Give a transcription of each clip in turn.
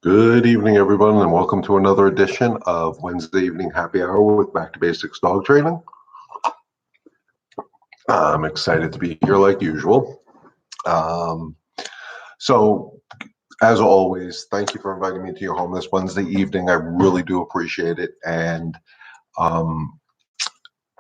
Good evening, everyone, and welcome to another edition of Wednesday Evening Happy Hour with Back to Basics Dog Training. I'm excited to be here like usual. So, as always, thank you for inviting me to your home this Wednesday evening. I really do appreciate it. And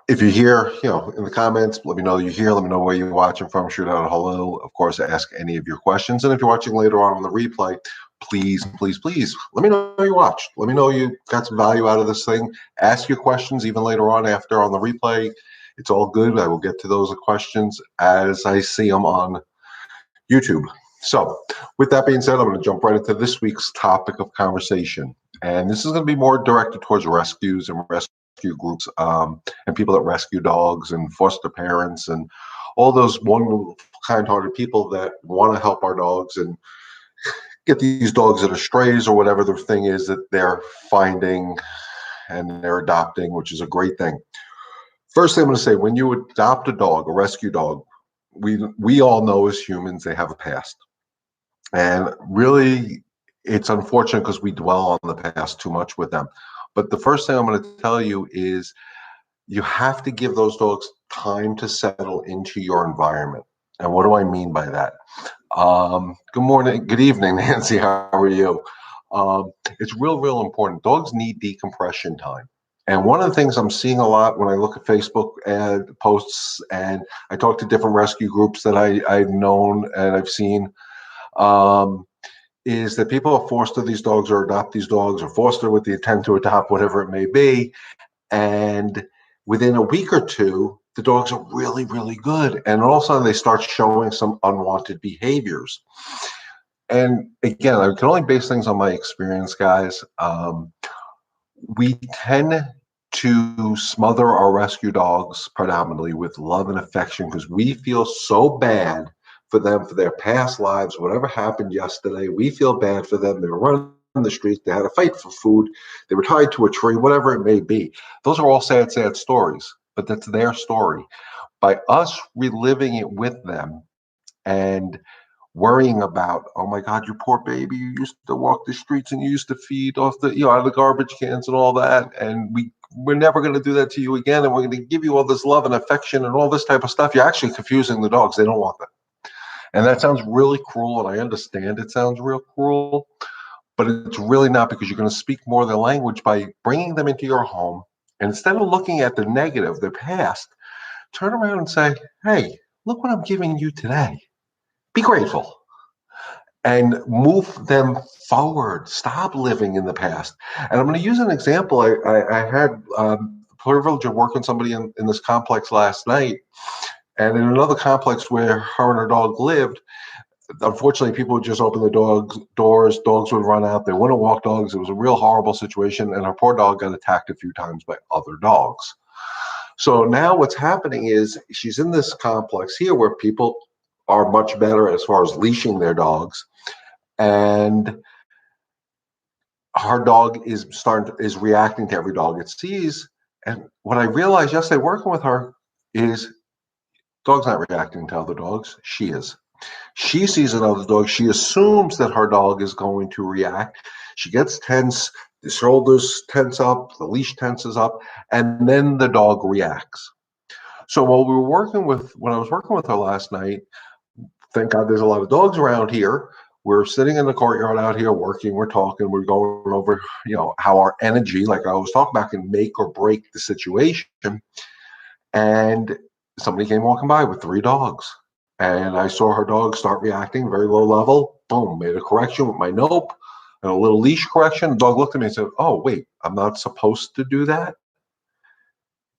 if you're here, in the comments, let me know you're here. Let me know where you're watching from. Shoot out a hello. Of course, ask any of your questions. And if you're watching later on the replay, please, let me know you watched. Let me know you got some value out of this thing. Ask your questions even later on after on the replay. It's all good. I will get to those questions as I see them on YouTube. So with that being said, I'm going to jump right into this week's topic of conversation. And this is going to be more directed towards rescues and rescue groups and people that rescue dogs and foster parents and all those wonderful, kind-hearted people that want to help our dogs and get these dogs that are strays or whatever the thing is that they're finding and they're adopting, which is a great thing. First thing I'm going to say, when you adopt a dog, a rescue dog, we all know as humans they have a past. And really, it's unfortunate because we dwell on the past too much with them. But the first thing I'm going to tell you is you have to give those dogs time to settle into your environment. And what do I mean by that? Good morning, good evening, Nancy. How are you? It's real important. Dogs need decompression time. And one of the things I'm seeing a lot when I look at Facebook ad posts and I talk to different rescue groups that I've known and I've seen, is that people foster these dogs or adopt these dogs or foster with the intent to adopt, whatever it may be. And within a week or two, the dogs are really good. And all of a sudden they start showing some unwanted behaviors. And again, I can only base things on my experience, guys. We tend to smother our rescue dogs predominantly with love and affection because we feel so bad for them, for their past lives, whatever happened yesterday. We feel bad for them. They were running the streets. They had a fight for food. They were tied to a tree, whatever it may be. Those are all sad stories, but that's their story. By us reliving it with them and worrying about, oh my God, you poor baby, you used to walk the streets and you used to feed off the, out of the garbage cans and all that. And we're never going to do that to you again. And we're going to give you all this love and affection and all this type of stuff. You're actually confusing the dogs. They don't want that. And that sounds really cruel. And I understand it sounds real cruel, but it's really not, because you're going to speak more of their language by bringing them into your home. And instead of looking at the negative, their past, turn around and say, hey, look what I'm giving you today. Be grateful and move them forward. Stop living in the past. And I'm going to use an example. I had the privilege of working with somebody in this complex last night. And in another complex where her and her dog lived, unfortunately, people would just open the doors. Dogs would run out. They wouldn't walk dogs. It was a real horrible situation. And her poor dog got attacked a few times by other dogs. So now what's happening is she's in this complex here where people are much better as far as leashing their dogs, and her dog is reacting to every dog it sees. And what I realized yesterday working with her is dog's not reacting to other dogs. She is. She sees another dog. She assumes that her dog is going to react. She gets tense. The shoulders tense up. The leash tenses up, and then the dog reacts. So when I was working with her last night, thank God there's a lot of dogs around here. We're sitting in the courtyard out here working, we're talking, we're going over, how our energy, like I was talking about, can make or break the situation. And somebody came walking by with 3 dogs. And I saw her dog start reacting very low level. Boom, made a correction with my nope and a little leash correction. The dog looked at me and said, oh, wait, I'm not supposed to do that.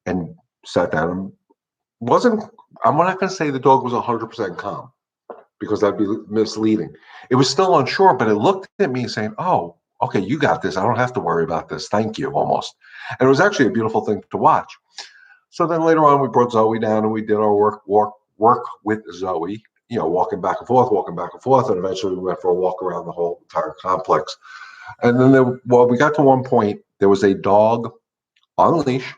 And sat down. I'm not going to say the dog was 100% calm, because that'd be misleading. It was still unsure, but it looked at me saying, oh, okay, you got this. I don't have to worry about this. Thank you, almost. And it was actually a beautiful thing to watch. So then later on, we brought Zoe down and we did our work with Zoe, walking back and forth. And eventually we went for a walk around the whole entire complex. And then we got to one point, there was a dog on leash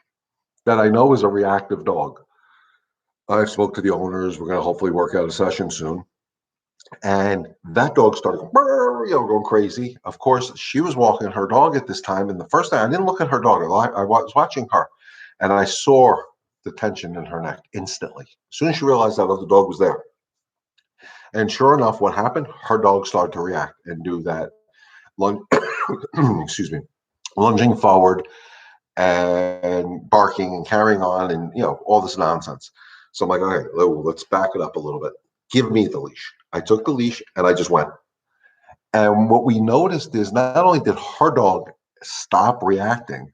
that I know is a reactive dog. I spoke to the owners. We're going to hopefully work out a session soon. And that dog started going, "Brr," going crazy. Of course, she was walking her dog at this time. And the first thing, I didn't look at her dog. I was watching her, and I saw the tension in her neck instantly. As soon as she realized that other dog was there. And sure enough, what happened? Her dog started to react and do that lunge, excuse me, lunging forward and barking and carrying on and all this nonsense. So I'm like, okay, let's back it up a little bit. Give me the leash. I took the leash and I just went. And what we noticed is not only did her dog stop reacting,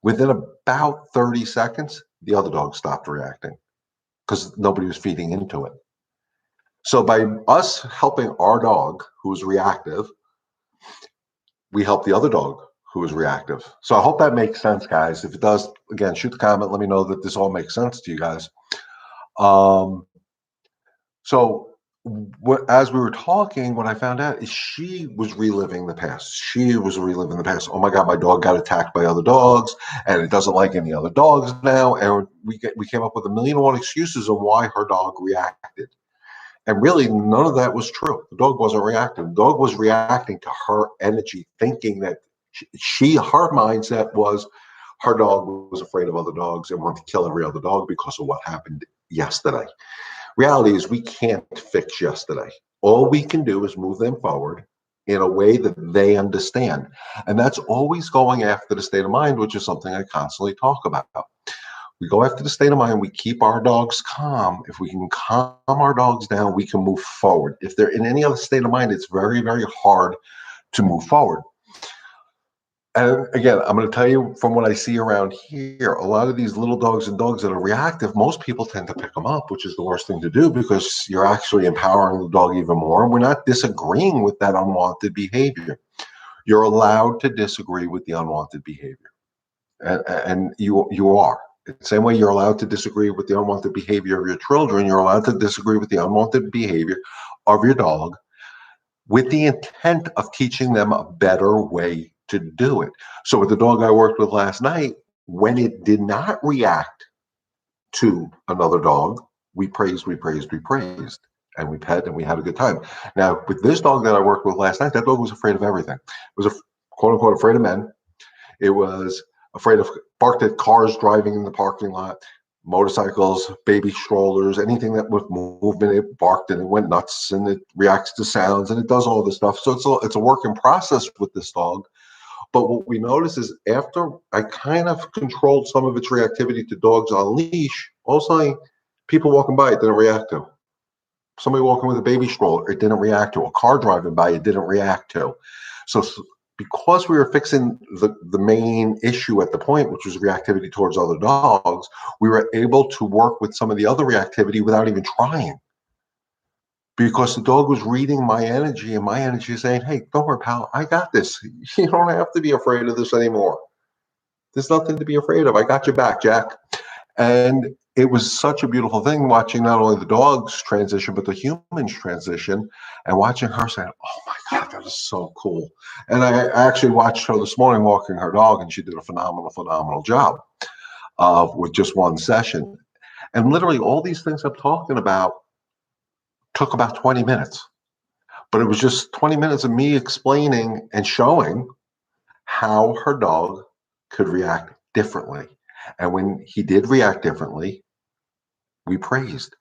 within about 30 seconds, the other dog stopped reacting because nobody was feeding into it. So by us helping our dog who was reactive, we help the other dog who is reactive. So I hope that makes sense, guys. If it does, again, shoot the comment. Let me know that this all makes sense to you guys. Um, so as we were talking, what I found out is she was reliving the past. She was reliving the past. Oh my God, my dog got attacked by other dogs, and it doesn't like any other dogs now. And we came up with a million and one excuses on why her dog reacted. And really, none of that was true. The dog wasn't reacting. The dog was reacting to her energy, thinking that her mindset was her dog was afraid of other dogs and wanted to kill every other dog because of what happened yesterday. Reality is we can't fix yesterday. All we can do is move them forward in a way that they understand. And that's always going after the state of mind, which is something I constantly talk about. We go after the state of mind. We keep our dogs calm. If we can calm our dogs down, we can move forward. If they're in any other state of mind, it's very, very hard to move forward. And again, I'm going to tell you from what I see around here, a lot of these little dogs and dogs that are reactive, most people tend to pick them up, which is the worst thing to do because you're actually empowering the dog even more. And we're not disagreeing with that unwanted behavior. You're allowed to disagree with the unwanted behavior. And you are. The same way you're allowed to disagree with the unwanted behavior of your children, you're allowed to disagree with the unwanted behavior of your dog with the intent of teaching them a better way to do it. So with the dog I worked with last night, when it did not react to another dog, we praised, and we pet and we had a good time. Now, with this dog that I worked with last night, that dog was afraid of everything. It was quote unquote afraid of men. It was afraid of barked at cars driving in the parking lot, motorcycles, baby strollers, anything that with movement, it barked and it went nuts and it reacts to sounds and it does all this stuff. So it's a work in process with this dog. But what we notice is after I kind of controlled some of its reactivity to dogs on leash, also people walking by it didn't react to. Somebody walking with a baby stroller, it didn't react to. A car driving by, it didn't react to. So because we were fixing the main issue at the point, which was reactivity towards other dogs, we were able to work with some of the other reactivity without even trying. Because the dog was reading my energy and my energy saying, hey, don't worry, pal, I got this. You don't have to be afraid of this anymore. There's nothing to be afraid of. I got your back, Jack. And it was such a beautiful thing watching not only the dog's transition, but the human's transition and watching her saying, oh my God, that is so cool. And I actually watched her this morning walking her dog, and she did a phenomenal job with just one session. And literally all these things I'm talking about took about 20 minutes. But it was just 20 minutes of me explaining and showing how her dog could react differently. And when he did react differently, we praised.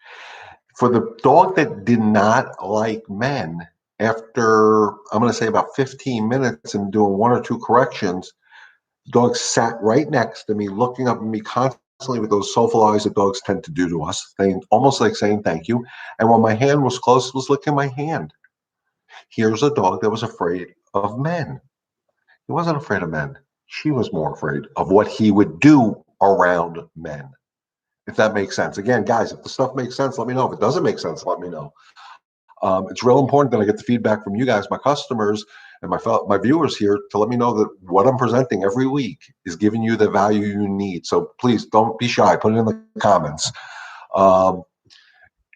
For the dog that did not like men, after I'm going to say about 15 minutes and doing one or two corrections, the dog sat right next to me, looking up at me constantly with those soulful eyes that dogs tend to do to us, almost like saying thank you. And when my hand was close, it was licking my hand. Here's a dog that was afraid of men. He wasn't afraid of men. She was more afraid of what he would do around men. If that makes sense. Again, guys, if the stuff makes sense, let me know. If it doesn't make sense, let me know. It's real important that I get the feedback from you guys, my customers, and my viewers here to let me know that what I'm presenting every week is giving you the value you need. So please don't be shy. Put it in the comments.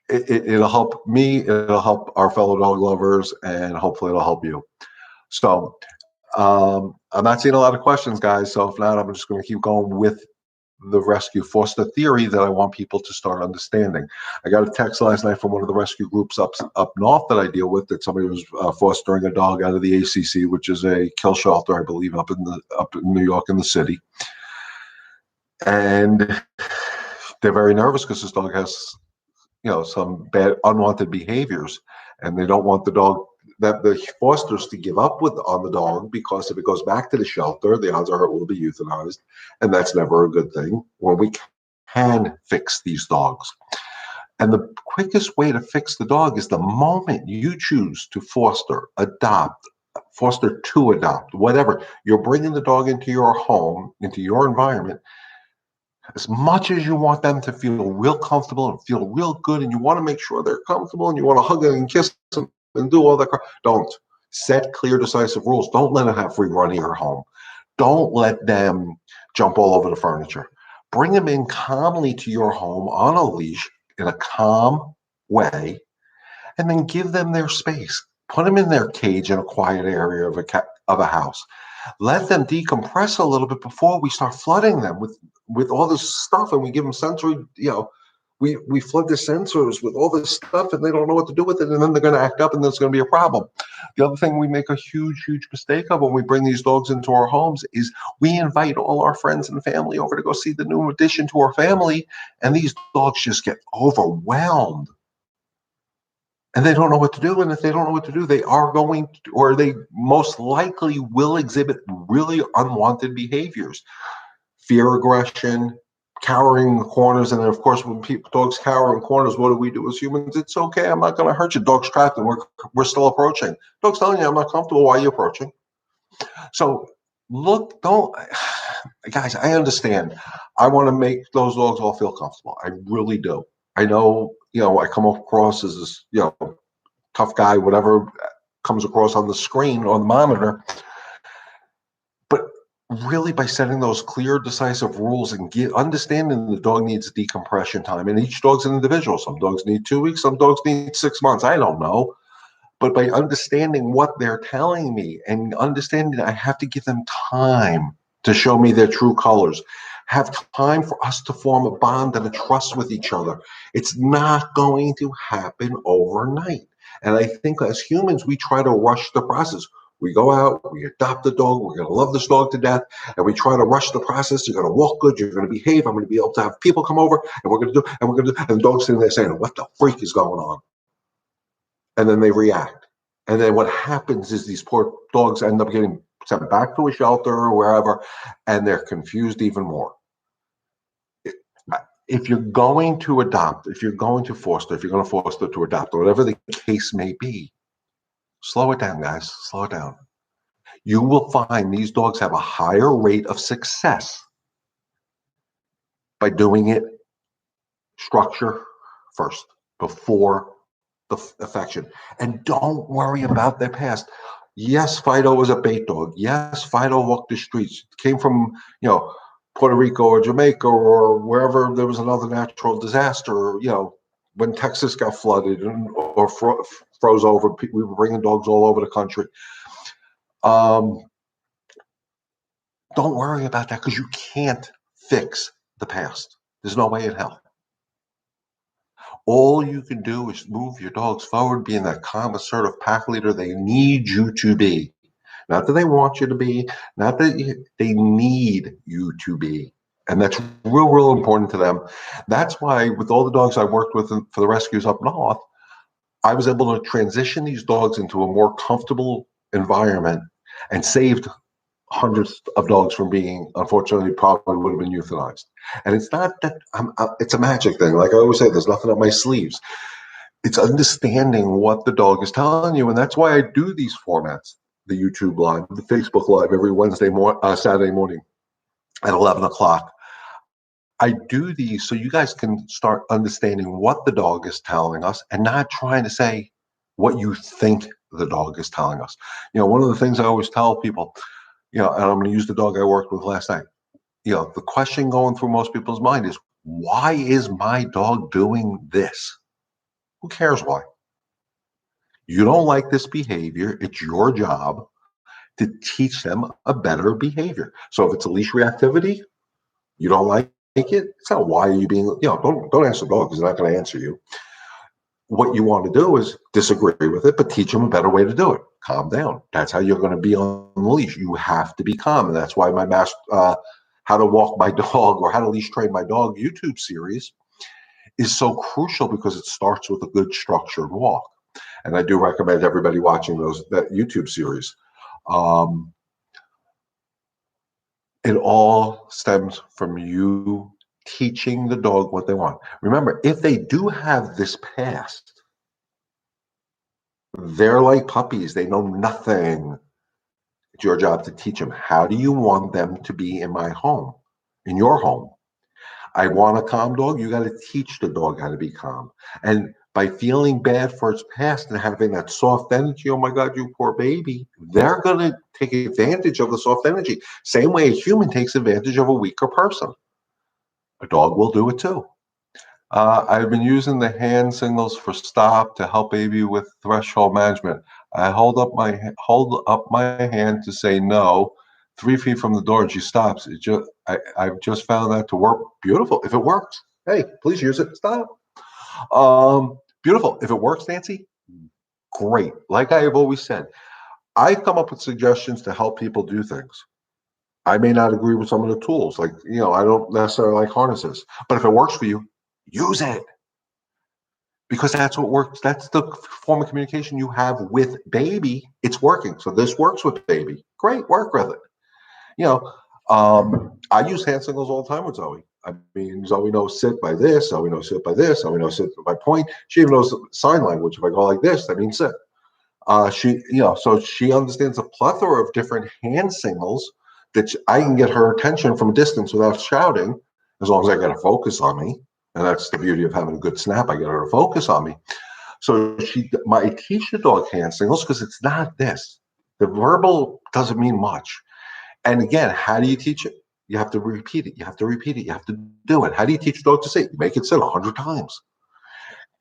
It'll help me. It'll help our fellow dog lovers, and hopefully it'll help you. So I'm not seeing a lot of questions, guys. So if not, I'm just going to keep going with the rescue foster theory that I want people to start understanding. I got a text last night from one of the rescue groups up north that I deal with, that somebody was fostering a dog out of the ACC, which is a kill shelter, I believe, up in New York in the city. And they're very nervous because this dog has, some bad unwanted behaviors, and they don't want the fosters to give up on the dog, because if it goes back to the shelter, the odds are it will be euthanized, and that's never a good thing when we can fix these dogs. And the quickest way to fix the dog is the moment you choose to foster to adopt, whatever. You're bringing the dog into your home, into your environment, as much as you want them to feel real comfortable and feel real good, and you want to make sure they're comfortable, and you want to hug them and kiss them and do all that. Don't set clear, decisive rules. Don't let them have free run in your home. Don't let them jump all over the furniture. Bring them in calmly to your home on a leash in a calm way, and then give them their space. Put them in their cage in a quiet area of a house. Let them decompress a little bit before we start flooding them with all this stuff, and we give them sensory, we flood the sensors with all this stuff, and they don't know what to do with it, and then they're going to act up, and there's going to be a problem. The other thing we make a huge mistake of when we bring these dogs into our homes is we invite all our friends and family over to go see the new addition to our family, and these dogs just get overwhelmed. And they don't know what to do. And if they don't know what to do, they most likely will exhibit really unwanted behaviors: fear, aggression, cowering in the corners. And then, of course, when dogs cower in corners, what do we do as humans? It's okay, I'm not going to hurt you. Dog's trapped, and we're still approaching. Dog's telling you, I'm not comfortable. Why are you approaching? So guys, I understand. I want to make those dogs all feel comfortable. I really do. I know, I come across as this, tough guy, whatever comes across on the screen or the monitor. But really, by setting those clear, decisive rules and understanding the dog needs decompression time, and each dog's an individual. Some dogs need 2 weeks, some dogs need 6 months. I don't know. But by understanding what they're telling me, and understanding that I have to give them time to show me their true colors, have time for us to form a bond and a trust with each other. It's not going to happen overnight. And I think as humans, we try to rush the process. We go out, we adopt a dog, we're going to love this dog to death, and we try to rush the process. You're going to walk good, you're going to behave, I'm going to be able to have people come over, and we're going to do, and the dog's sitting there saying, what the freak is going on? And then they react. And then what happens is these poor dogs end up getting sent back to a shelter or wherever, and they're confused even more. If you're going to adopt, if you're going to foster, if you're going to foster to adopt, or whatever the case may be, slow it down, guys. Slow it down. You will find these dogs have a higher rate of success by doing it structure first, before the affection. And don't worry about their past. Yes, Fido was a bait dog. Yes, Fido walked the streets. Came from, Puerto Rico or Jamaica or wherever there was another natural disaster, when Texas got flooded or froze over. We were bringing dogs all over the country. Don't worry about that, because you can't fix the past. There's no way in hell. All you can do is move your dogs forward, being that calm, assertive pack leader they need you to be. Not that they want you to be, not that they need you to be. And that's real important to them. That's why with all the dogs I worked with for the rescues up north, I was able to transition these dogs into a more comfortable environment and saved hundreds of dogs from being, unfortunately, probably would have been euthanized. And it's not that it's a magic thing. Like I always say, there's nothing up my sleeves. It's understanding what the dog is telling you. And that's why I do these formats, the YouTube Live, the Facebook Live every Saturday morning at 11 o'clock. I do these so you guys can start understanding what the dog is telling us, and not trying to say what you think the dog is telling us. One of the things I always tell people, and I'm going to use the dog I worked with last night. The question going through most people's mind is, why is my dog doing this? Who cares why? You don't like this behavior. It's your job to teach them a better behavior. So if it's a leash reactivity, you don't like it, it's not why are you being, don't ask the dog because he's not going to answer you. What you want to do is disagree with it, but teach him a better way to do it. Calm down. That's how you're going to be on the leash. You have to be calm. And that's why my How to Walk My Dog or How to Leash Train My Dog YouTube series is so crucial because it starts with a good structured walk. And I do recommend everybody watching that YouTube series. It all stems from you teaching the dog what they want. Remember, if they do have this past, they're like puppies. They know nothing. It's your job to teach them. How do you want them to be in my home, in your home? I want a calm dog. You got to teach the dog how to be calm. And by feeling bad for its past and having that soft energy, oh my God, you poor baby, they're going to take advantage of the soft energy. Same way a human takes advantage of a weaker person. A dog will do it too. I've been using the hand signals for stop to help baby with threshold management. I hold up my hand to say no. 3 feet from the door, and she stops. I've just found that to work beautiful. If it works, hey, please use it. Stop. Beautiful. If it works, Nancy, great. Like I have always said, I come up with suggestions to help people do things. I may not agree with some of the tools, like I don't necessarily like harnesses, but if it works for you, use it. Because that's what works. That's the form of communication you have with baby. It's working. So this works with baby. Great, work with it. I use hand signals all the time with Zoe. I mean, Zoe knows sit by this. Zoe knows sit by this. Zoe knows sit by point. She even knows sign language. If I go like this, that means sit. So she understands a plethora of different hand signals that I can get her attention from a distance without shouting, as long as I get her focus on me. And that's the beauty of having a good snap. I get her to focus on me. So I teach the dog hand signals because it's not this. The verbal doesn't mean much. And again, how do you teach it? You have to repeat it. You have to repeat it. You have to do it. How do you teach a dog to sit? You make it sit 100 times.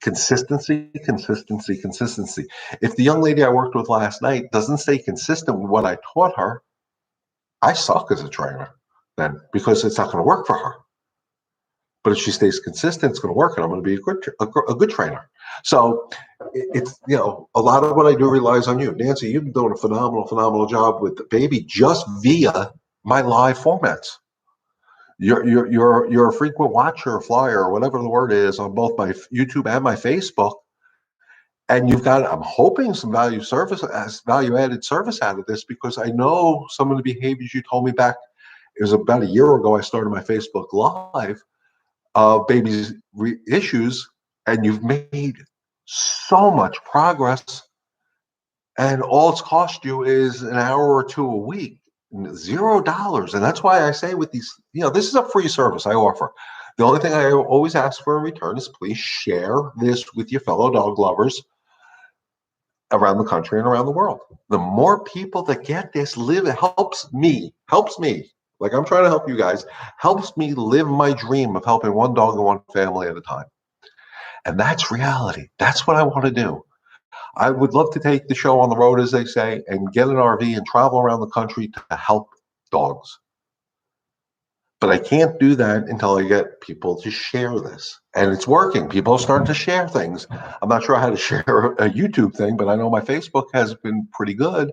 Consistency, consistency, consistency. If the young lady I worked with last night doesn't stay consistent with what I taught her, I suck as a trainer then, because it's not going to work for her. But if she stays consistent, it's going to work, and I'm going to be a good trainer. So it's a lot of what I do relies on you, Nancy. You've been doing a phenomenal job with the baby just via my live formats. You're a frequent watcher, flyer, or whatever the word is, on both my YouTube and my Facebook. And you've got, I'm hoping, some value added service out of this, because I know some of the behaviors you told me back. It was about a year ago I started my Facebook Live of babies' issues, and you've made so much progress. And all it's cost you is an hour or two a week, $0. And that's why I say with these, this is a free service I offer. The only thing I always ask for in return is please share this with your fellow dog lovers around the country and around the world. The more people that get this, it helps me. Like I'm trying to help you guys, helps me live my dream of helping one dog and one family at a time. And that's reality. That's what I want to do. I would love to take the show on the road, as they say, and get an RV and travel around the country to help dogs. But I can't do that until I get people to share this. And it's working. People are starting to share things. I'm not sure how to share a YouTube thing, but I know my Facebook has been pretty good.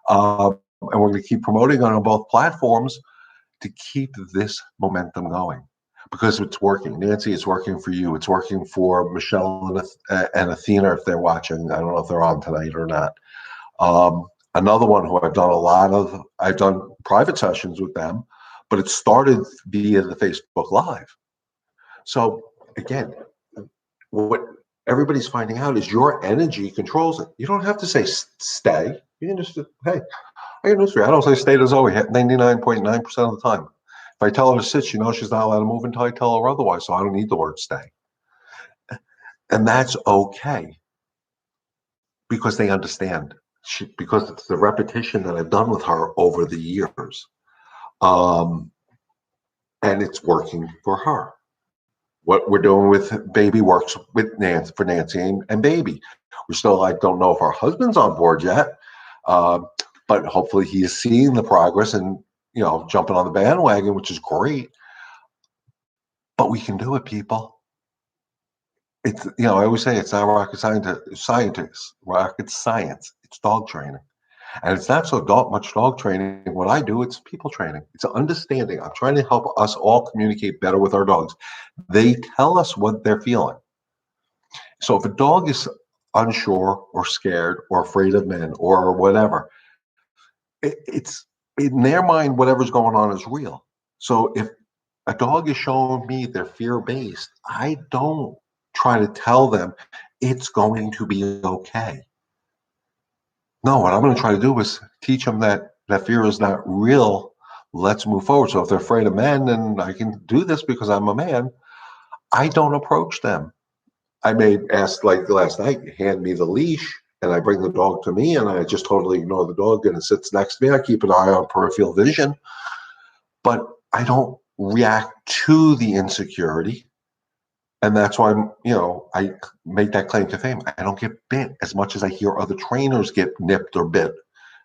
And we're going to keep promoting on both platforms to keep this momentum going, because it's working. Nancy, it's working for you. It's working for Michelle and Athena, if they're watching. I don't know if they're on tonight or not. Another one who I've done private sessions with them, but it started via the Facebook Live. So again, what everybody's finding out is your energy controls it. You don't have to say stay. You can just, hey, I got news for you. I don't say stay to Zoe 99.9% of the time. If I tell her to sit, she knows she's not allowed to move until I tell her otherwise. So I don't need the word stay. And that's okay, because they understand. Because it's the repetition that I've done with her over the years. And it's working for her. What we're doing with baby works with Nancy, for Nancy and baby. We're still, I don't know if our husband's on board yet, but hopefully he is seeing the progress and jumping on the bandwagon, which is great. But we can do it, people. It's, I always say it's not rocket science. It's dog training. And it's not so much dog training. What I do, it's people training. It's understanding. I'm trying to help us all communicate better with our dogs. They tell us what they're feeling. So if a dog is unsure or scared or afraid of men or whatever, it's in their mind, whatever's going on is real. So if a dog is showing me they're fear-based, I don't try to tell them it's going to be okay. No, what I'm going to try to do is teach them that fear is not real. Let's move forward. So if they're afraid of men, and I can do this because I'm a man, I don't approach them. I may ask, like last night, hand me the leash, and I bring the dog to me, and I just totally ignore the dog, and it sits next to me. I keep an eye on peripheral vision, but I don't react to the insecurity. And that's why I make that claim to fame. I don't get bit as much as I hear other trainers get nipped or bit,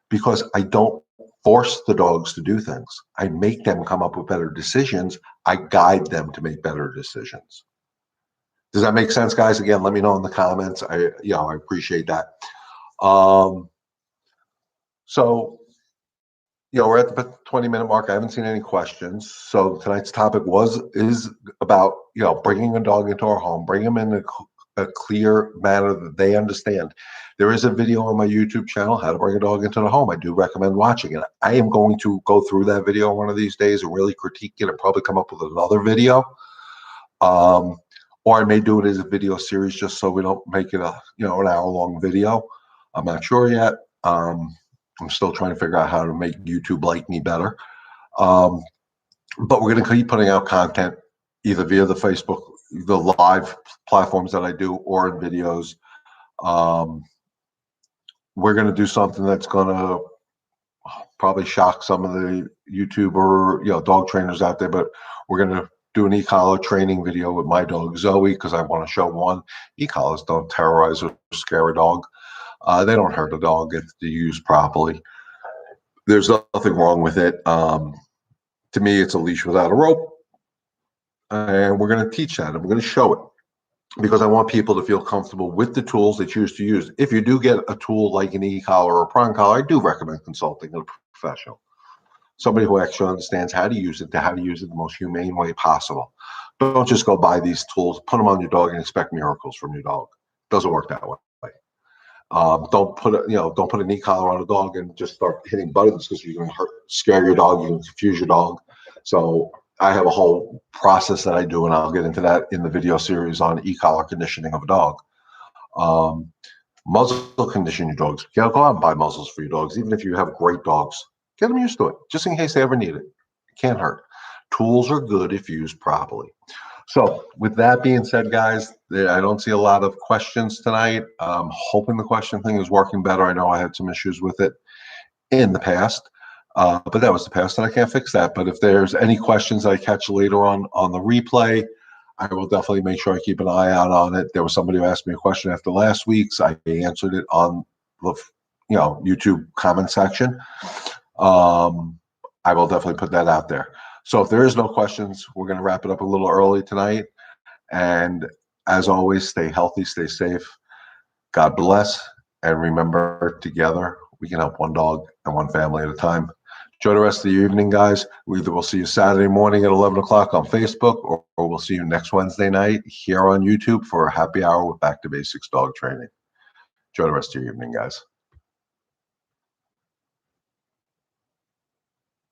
because I don't force the dogs to do things. I make them come up with better decisions. I guide them to make better decisions. Does that make sense, guys? Again, let me know in the comments. I appreciate that. So, we're at the 20-minute mark. I haven't seen any questions. So tonight's topic is about, bringing a dog into our home, bring them in a clear manner that they understand. There is a video on my YouTube channel, How to Bring a Dog into the Home. I do recommend watching it. I am going to go through that video one of these days and really critique it and probably come up with another video. Or I may do it as a video series just so we don't make it an hour-long video. I'm not sure yet. I'm still trying to figure out how to make YouTube like me better. But we're going to keep putting out content either via the Facebook, the live platforms that I do, or in videos. We're going to do something that's going to probably shock some of the YouTuber, dog trainers out there, but we're going to do an e-collar training video with my dog Zoe, because I want to show one, e-collars don't terrorize or scare a dog. They don't hurt a dog if they're used properly. There's nothing wrong with it. To me, it's a leash without a rope. And we're going to teach that, and we're going to show it, because I want people to feel comfortable with the tools they choose to use. If you do get a tool like an e-collar or a prong collar, I do recommend consulting a professional, somebody who actually understands how to use it, the most humane way possible. Don't just go buy these tools, put them on your dog, and expect miracles from your dog. It doesn't work that way. Don't put an e-collar on a dog and just start hitting buttons, because you're going to scare your dog, you're going to confuse your dog. So I have a whole process that I do, and I'll get into that in the video series on e-collar conditioning of a dog. Muzzle condition your dogs. Go out and buy muzzles for your dogs, even if you have great dogs. Get them used to it, just in case they ever need it. It can't hurt. Tools are good if used properly. So with that being said, guys, I don't see a lot of questions tonight. I'm hoping the question thing is working better. I know I had some issues with it in the past, but that was the past, and I can't fix that. But if there's any questions I catch later on the replay, I will definitely make sure I keep an eye out on it. There was somebody who asked me a question after last week's. I answered it on the YouTube comment section. I will definitely put that out there. So if there is no questions, we're going to wrap it up a little early tonight. And as always, stay healthy, stay safe. God bless. And remember, together, we can help one dog and one family at a time. Enjoy the rest of the evening, guys. We'll see you Saturday morning at 11 o'clock on Facebook, or we'll see you next Wednesday night here on YouTube for a happy hour with Back to Basics Dog Training. Enjoy the rest of your evening, guys.